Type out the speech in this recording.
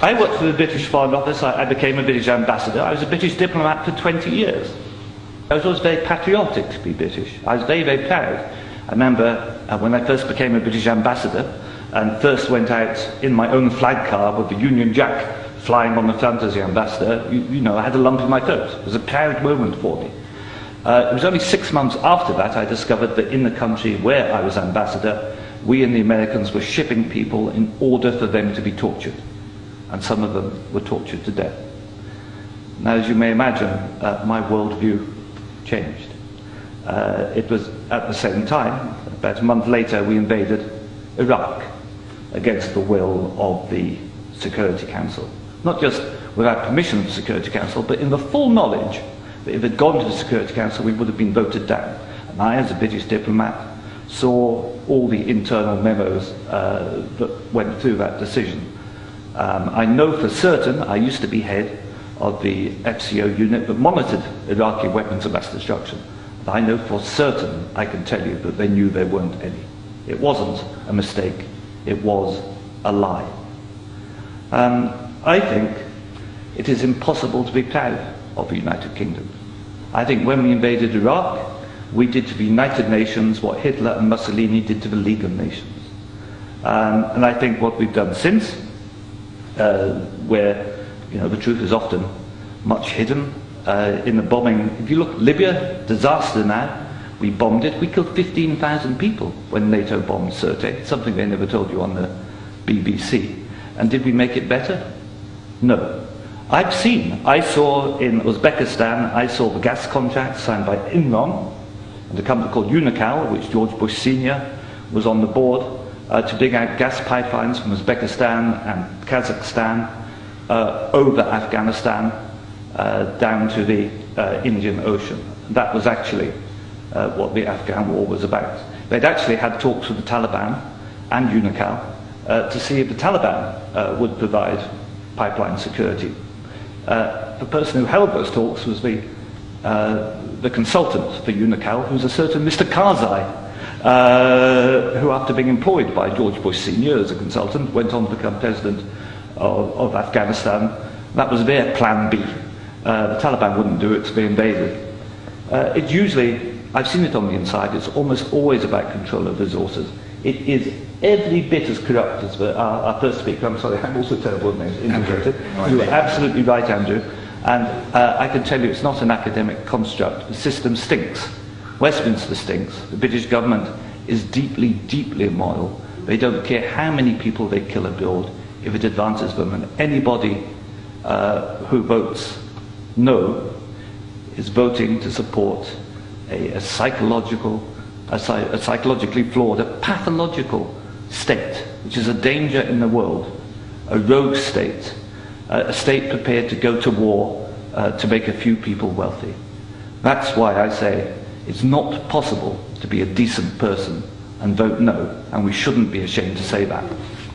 I worked for the British Foreign Office. I became a British ambassador. I was a British diplomat for 20 years. I was always very patriotic to be British. I was very, very proud. I remember when I first became a British ambassador and first went out in my own flag car with the Union Jack flying on the front as the ambassador, you know, I had a lump in my throat. It was a proud moment for me. It was only 6 months after that I discovered that in the country where I was ambassador, we and the Americans were shipping people in order for them to be tortured. And some of them were tortured to death. Now, as you may imagine, my worldview changed. It was at the same time, about a month later, we invaded Iraq against the will of the Security Council. Not just without permission of the Security Council, but in the full knowledge that if it had gone to the Security Council, we would have been voted down. And I, as a British diplomat, saw all the internal memos that went through that decision. I know for certain, I used to be head of the FCO unit that monitored Iraqi weapons of mass destruction. I know for certain, I can tell you, that they knew there weren't any. It wasn't a mistake, it was a lie. I think it is impossible to be proud of the United Kingdom. I think when we invaded Iraq, we did to the United Nations what Hitler and Mussolini did to the League of Nations. And I think what we've done since, where the truth is often much hidden in the bombing. If you look at Libya, disaster now, we bombed it. We killed 15,000 people when NATO bombed Sirte, something they never told you on the BBC. And did we make it better? No. I saw in Uzbekistan, I saw the gas contract signed by Enron and a company called Unocal, which George Bush Sr. was on the board, to dig out gas pipelines from Uzbekistan and Kazakhstan over Afghanistan down to the Indian Ocean. That was actually what the Afghan war was about. They'd actually had talks with the Taliban and Unocal to see if the Taliban would provide pipeline security. The person who held those talks was the consultant for Unocal, who's a certain Mr. Karzai, who, after being employed by George Bush Sr. as a consultant, went on to become president of Afghanistan. That was their plan B. The Taliban wouldn't do it, so they invaded. It's usually, I've seen it on the inside, it's almost always about control of resources. It is every bit as corrupt as our first speaker. I'm sorry, I'm also terrible with names. Integrated. You are absolutely right, Andrew. And I can tell you it's not an academic construct. The system stinks. Westminster stinks. The British government is deeply, deeply immoral. They don't care how many people they kill abroad if it advances them. And anybody who votes no is voting to support a psychologically flawed, a pathological state, which is a danger in the world, a rogue state, a state prepared to go to war to make a few people wealthy. That's why I say it's not possible to be a decent person and vote no, and we shouldn't be ashamed to say that.